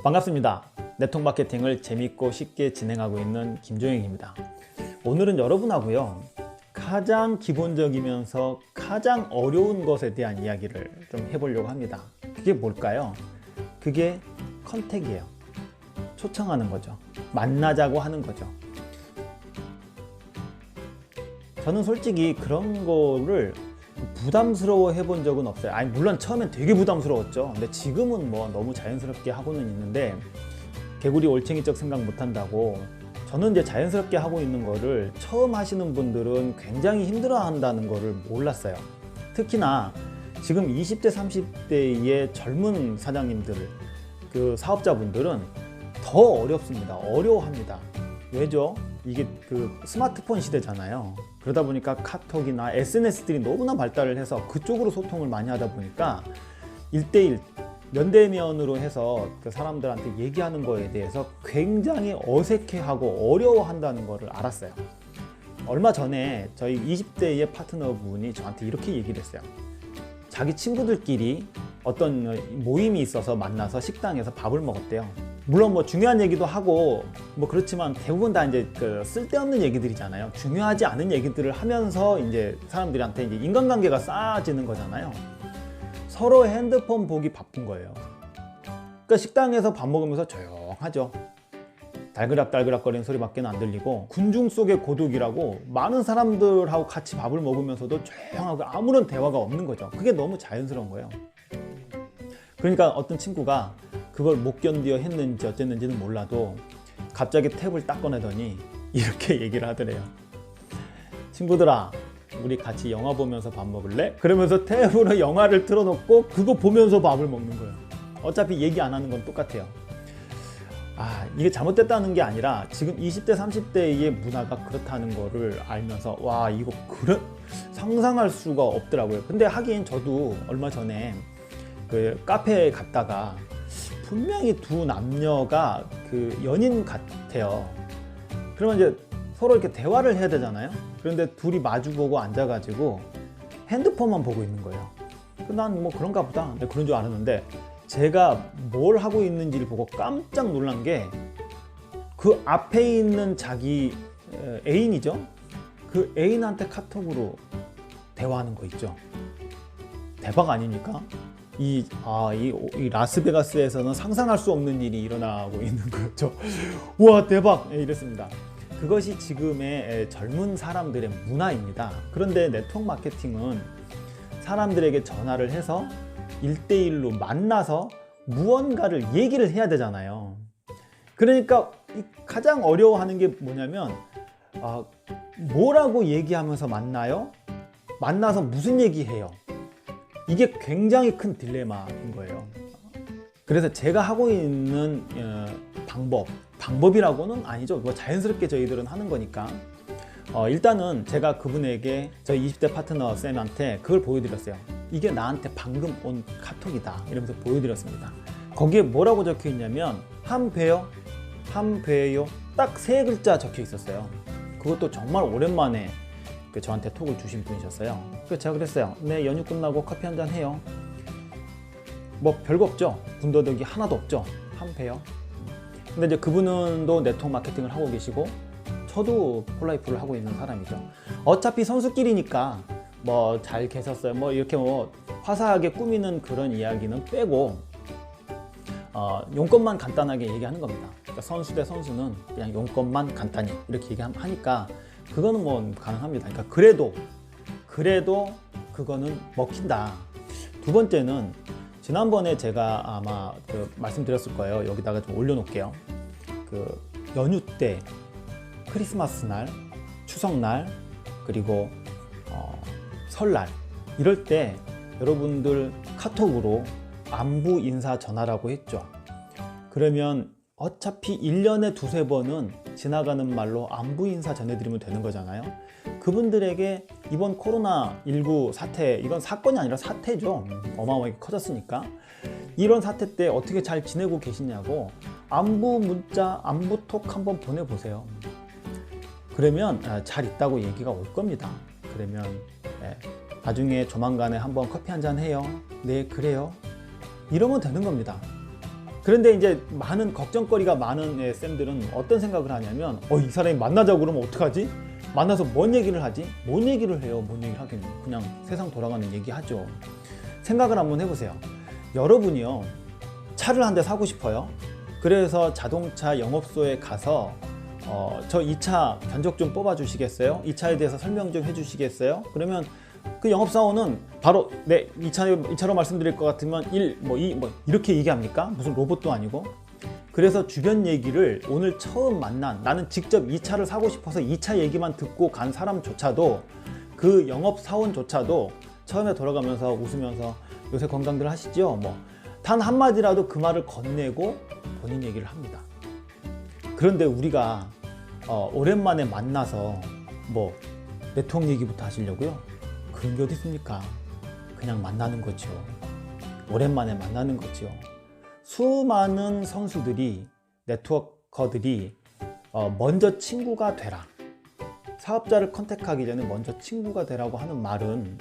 반갑습니다. 네트워크 마케팅을 재밌고 쉽게 진행하고 있는 김종혁입니다. 오늘은 여러분하고요, 가장 기본적이면서 가장 어려운 것에 대한 이야기를 좀 해보려고 합니다. 그게 뭘까요? 그게 컨택이에요. 초청하는 거죠. 만나자고 하는 거죠. 저는 솔직히 그런 거를 부담스러워 해본 적은 없어요. 아니, 물론 처음엔 되게 부담스러웠죠. 근데 지금은 뭐 너무 자연스럽게 하고는 있는데, 개구리 올챙이적 생각 못 한다고 저는 이제 자연스럽게 하고 있는 거를 처음 하시는 분들은 굉장히 힘들어 한다는 거를 몰랐어요. 특히나 지금 20대 30대의 젊은 사장님들, 그 사업자분들은 더 어렵습니다. 어려워합니다. 왜죠? 이게 그 스마트폰 시대잖아요. 그러다 보니까 카톡이나 SNS들이 너무나 발달을 해서 그쪽으로 소통을 많이 하다 보니까 1대1 면대면으로 해서 그 사람들한테 얘기하는 거에 대해서 굉장히 어색해하고 어려워한다는 거를 알았어요. 얼마 전에 저희 20대의 파트너분이 저한테 이렇게 얘기를 했어요. 자기 친구들끼리 어떤 모임이 있어서 만나서 식당에서 밥을 먹었대요. 물론 뭐 중요한 얘기도 하고 뭐 그렇지만 대부분 다 이제 그 쓸데없는 얘기들이잖아요. 중요하지 않은 얘기들을 하면서 이제 사람들한테 이제 인간관계가 쌓아지는 거잖아요. 서로 핸드폰 보기 바쁜 거예요. 그러니까 식당에서 밥 먹으면서 조용하죠. 달그락달그락 거리는 소리밖에 안 들리고, 군중 속의 고독이라고 많은 사람들하고 같이 밥을 먹으면서도 조용하고 아무런 대화가 없는 거죠. 그게 너무 자연스러운 거예요. 그러니까 어떤 친구가 그걸 못 견뎌 했는지 어쨌는지는 몰라도 갑자기 탭을 딱 꺼내더니 이렇게 얘기를 하더래요. 친구들아, 우리 같이 영화 보면서 밥 먹을래? 그러면서 탭으로 영화를 틀어놓고 그거 보면서 밥을 먹는 거예요. 어차피 얘기 안 하는 건 똑같아요. 이게 잘못됐다는 게 아니라 지금 20대 30대의 문화가 그렇다는 거를 알면서 와, 이거 그래? 상상할 수가 없더라고요. 근데 하긴 저도 얼마 전에 그 카페에 갔다가 분명히 두 남녀가 그 연인 같아요. 그러면 이제 서로 이렇게 대화를 해야 되잖아요. 그런데 둘이 마주보고 앉아가지고 핸드폰만 보고 있는 거예요. 난 뭐 그런가 보다, 근데 그런 줄 알았는데, 제가 뭘 하고 있는지를 보고 깜짝 놀란 게, 그 앞에 있는 자기 애인이죠. 그 애인한테 카톡으로 대화하는 거 있죠. 대박 아닙니까? 이 라스베가스에서는 상상할 수 없는 일이 일어나고 있는 거죠. 와, 대박! 이랬습니다. 그것이 지금의 젊은 사람들의 문화입니다. 그런데 네트워크 마케팅은 사람들에게 전화를 해서 1대1로 만나서 무언가를 얘기를 해야 되잖아요. 그러니까 가장 어려워하는 게 뭐냐면, 뭐라고 얘기하면서 만나요? 만나서 무슨 얘기해요? 이게 굉장히 큰 딜레마인 거예요. 그래서 제가 하고 있는 방법이라고는 아니죠. 뭐 자연스럽게 저희들은 하는 거니까. 일단은 제가 그분에게, 저희 20대 파트너 쌤한테 그걸 보여드렸어요. 이게 나한테 방금 온 카톡이다, 이러면서 보여드렸습니다. 거기에 뭐라고 적혀 있냐면, 한 봬요, 딱 3글자 적혀 있었어요. 그것도 정말 오랜만에 저한테 톡을 주신 분이셨어요. 그래서 제가 그랬어요. 네, 연휴 끝나고 커피 한잔 해요. 뭐 별거 없죠. 군더더기 하나도 없죠. 한 봬요. 근데 이제 그분은 또 네트워크 마케팅을 하고 계시고, 저도 폴라이프를 하고 있는 사람이죠. 어차피 선수끼리니까 뭐 잘 계셨어요, 뭐 이렇게 뭐 화사하게 꾸미는 그런 이야기는 빼고 용건만 간단하게 얘기하는 겁니다. 그러니까 선수 대 선수는 그냥 용건만 간단히 이렇게 얘기하니까 그거는 뭐 가능합니다. 그러니까 그래도 그거는 먹힌다. 두 번째는, 지난번에 제가 아마 말씀드렸을 거예요. 여기다가 좀 올려놓을게요. 그 연휴 때, 크리스마스 날, 추석날, 그리고 설날, 이럴 때 여러분들 카톡으로 안부 인사 전화라고 했죠. 그러면 어차피 1년에 2-3번은 지나가는 말로 안부 인사 전해드리면 되는 거잖아요. 그분들에게 이번 코로나19 사태, 이건 사건이 아니라 사태죠. 어마어마하게 커졌으니까. 이런 사태 때 어떻게 잘 지내고 계시냐고 안부 문자, 안부톡 한번 보내보세요. 그러면 잘 있다고 얘기가 올 겁니다. 그러면 나중에 조만간에 한번 커피 한잔 해요. 네, 그래요. 이러면 되는 겁니다. 그런데 이제 많은 걱정거리가 많은 쌤들은 어떤 생각을 하냐면 이 사람이 만나자고 그러면 어떡하지? 만나서 뭔 얘기를 하지? 뭔 얘기를 해요? 뭔 얘기를 하긴 그냥 세상 돌아가는 얘기 하죠. 생각을 한번 해보세요. 여러분이요, 차를 한 대 사고 싶어요. 그래서 자동차 영업소에 가서 저 이 차 견적 좀 뽑아 주시겠어요? 이 차에 대해서 설명 좀 해 주시겠어요? 그러면 그 영업사원은 바로 네, 이 차로 말씀드릴 것 같으면 1, 2, 이렇게 얘기합니까? 무슨 로봇도 아니고. 그래서 주변 얘기를 오늘 처음 만난, 나는 직접 이 차를 사고 싶어서 이 차 얘기만 듣고 간 사람조차도, 그 영업사원조차도 처음에 돌아가면서 웃으면서 요새 건강들 하시죠? 단 한마디라도 그 말을 건네고 본인 얘기를 합니다. 그런데 우리가 오랜만에 만나서 네트워크 얘기부터 하시려고요? 그런 게 어디 있습니까? 그냥 만나는 거죠. 오랜만에 만나는 거죠. 수많은 선수들이, 네트워커들이 먼저 친구가 되라, 사업자를 컨택하기 전에 먼저 친구가 되라고 하는 말은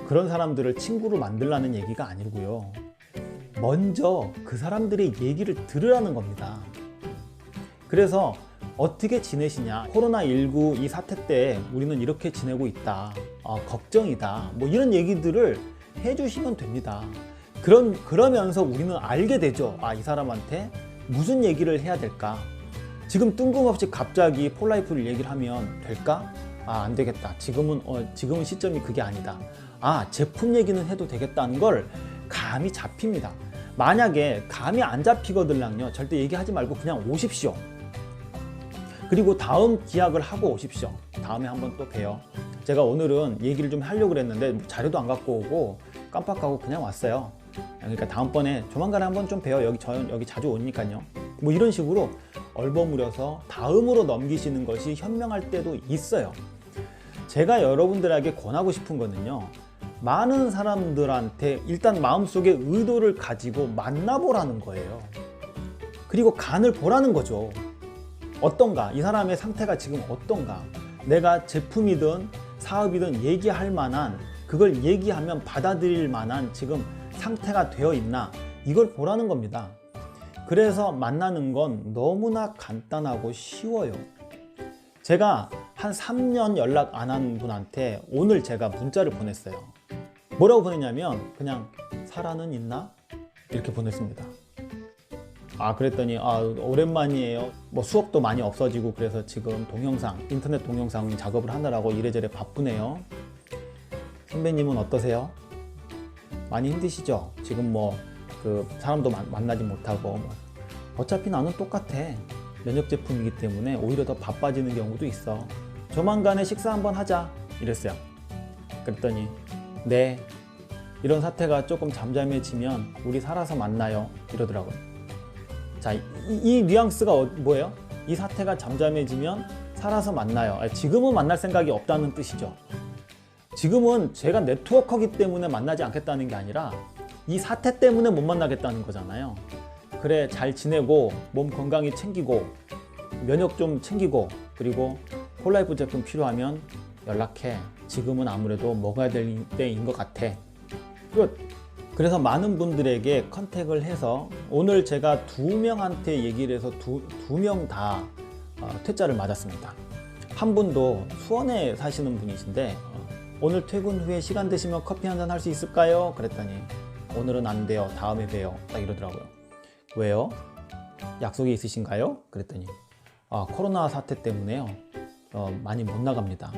그런 사람들을 친구로 만들라는 얘기가 아니고요, 먼저 그 사람들의 얘기를 들으라는 겁니다. 그래서 어떻게 지내시냐, 코로나19 이 사태 때 우리는 이렇게 지내고 있다, 걱정이다, 이런 얘기들을 해주시면 됩니다. 그러면서 우리는 알게 되죠. 이 사람한테 무슨 얘기를 해야 될까? 지금 뜬금없이 갑자기 폴라이프를 얘기를 하면 될까? 안 되겠다. 지금은 시점이 그게 아니다. 제품 얘기는 해도 되겠다는 걸 감이 잡힙니다. 만약에 감이 안 잡히거든요, 절대 얘기하지 말고 그냥 오십시오. 그리고 다음 기약을 하고 오십시오. 다음에 한번 또 봬요. 제가 오늘은 얘기를 좀 하려고 그랬는데 자료도 안 갖고 오고 깜빡하고 그냥 왔어요. 그러니까 다음번에 조만간에 한번 좀 봬요. 여기 자주 오니까요. 이런 식으로 얼버무려서 다음으로 넘기시는 것이 현명할 때도 있어요. 제가 여러분들에게 권하고 싶은 거는요, 많은 사람들한테 일단 마음속에 의도를 가지고 만나보라는 거예요. 그리고 간을 보라는 거죠. 어떤가? 이 사람의 상태가 지금 어떤가? 내가 제품이든 사업이든 얘기할 만한, 그걸 얘기하면 받아들일 만한 지금 상태가 되어 있나? 이걸 보라는 겁니다. 그래서 만나는 건 너무나 간단하고 쉬워요. 제가 한 3년 연락 안 한 분한테 오늘 제가 문자를 보냈어요. 뭐라고 보냈냐면 그냥 사라는 있나? 이렇게 보냈습니다. 그랬더니 오랜만이에요. 수업도 많이 없어지고 그래서 지금 인터넷 동영상 작업을 하느라고 이래저래 바쁘네요. 선배님은 어떠세요? 많이 힘드시죠? 지금 사람도 만나지 못하고 어차피 나는 똑같아. 면역 제품이기 때문에 오히려 더 바빠지는 경우도 있어. 조만간에 식사 한번 하자 이랬어요. 그랬더니 네, 이런 사태가 조금 잠잠해지면 우리 살아서 만나요 이러더라고요. 자, 이 뉘앙스가 뭐예요? 이 사태가 잠잠해지면 살아서 만나요. 지금은 만날 생각이 없다는 뜻이죠. 지금은 제가 네트워커기 때문에 만나지 않겠다는 게 아니라 이 사태 때문에 못 만나겠다는 거잖아요. 그래, 잘 지내고 몸 건강히 챙기고 면역 좀 챙기고 그리고 폴라이프 제품 필요하면 연락해. 지금은 아무래도 먹어야 될 때인 것 같아. 끝. 그래서 많은 분들에게 컨택을 해서 오늘 제가 2명한테 얘기를 해서 두 명 다 퇴짜를 맞았습니다. 한 분도 수원에 사시는 분이신데 오늘 퇴근 후에 시간 되시면 커피 한잔 할 수 있을까요? 그랬더니 오늘은 안 돼요. 다음에 봬요. 딱 이러더라고요. 왜요? 약속이 있으신가요? 그랬더니 코로나 사태 때문에요. 많이 못 나갑니다.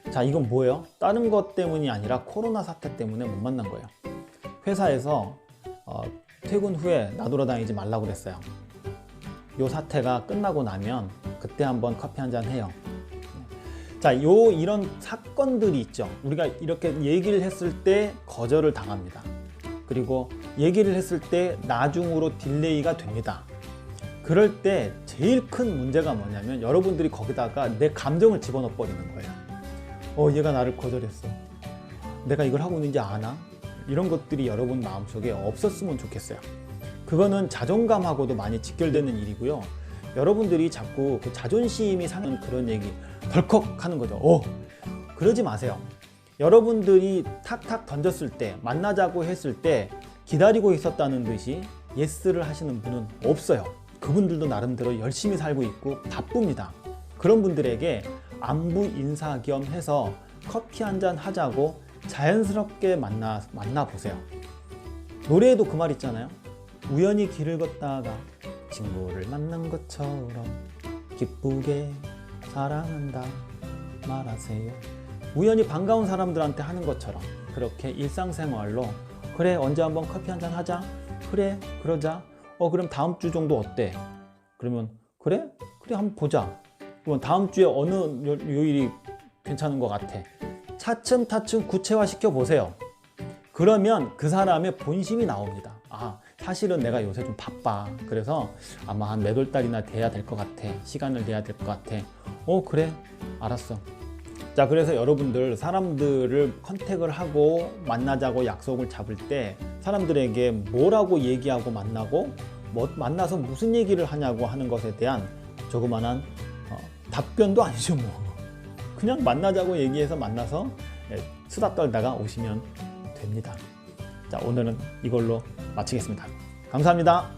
자, 이건 뭐예요? 다른 것 때문이 아니라 코로나 사태 때문에 못 만난 거예요. 회사에서 퇴근 후에 나돌아다니지 말라고 그랬어요. 요 사태가 끝나고 나면 그때 한번 커피 한잔 해요. 자, 이런 사건들이 있죠. 우리가 이렇게 얘기를 했을 때 거절을 당합니다. 그리고 얘기를 했을 때 나중으로 딜레이가 됩니다. 그럴 때 제일 큰 문제가 뭐냐면 여러분들이 거기다가 내 감정을 집어넣어 버리는 거예요. 얘가 나를 거절했어. 내가 이걸 하고 있는지 아나? 이런 것들이 여러분 마음속에 없었으면 좋겠어요. 그거는 자존감하고도 많이 직결되는 일이고요. 여러분들이 자꾸 그 자존심이 상하는 그런 얘기 덜컥 하는 거죠. 그러지 마세요. 여러분들이 탁탁 던졌을 때, 만나자고 했을 때 기다리고 있었다는 듯이 예스를 하시는 분은 없어요. 그분들도 나름대로 열심히 살고 있고 바쁩니다. 그런 분들에게 안부 인사 겸 해서 커피 한잔 하자고 자연스럽게 만나보세요. 노래에도 그 말 있잖아요. 우연히 길을 걷다가 친구를 만난 것처럼 기쁘게 사랑한다 말하세요. 우연히 반가운 사람들한테 하는 것처럼 그렇게 일상생활로 그래 언제 한번 커피 한잔 하자. 그래 그러자. 그럼 다음 주 정도 어때? 그러면 그래 한번 보자. 그러면 다음 주에 어느 요일이 괜찮은 것 같아. 차츰차츰 구체화 시켜 보세요. 그러면 그 사람의 본심이 나옵니다. 사실은 내가 요새 좀 바빠. 그래서 아마 한 몇 월 달이나 돼야 될 것 같아. 시간을 내야 될 것 같아. 그래 알았어. 자, 그래서 여러분들 사람들을 컨택을 하고 만나자고 약속을 잡을 때 사람들에게 뭐라고 얘기하고 만나고 만나서 무슨 얘기를 하냐고 하는 것에 대한 조그만한 답변도 아니죠. 그냥 만나자고 얘기해서 만나서 수다 떨다가 오시면 됩니다. 자, 오늘은 이걸로 마치겠습니다. 감사합니다.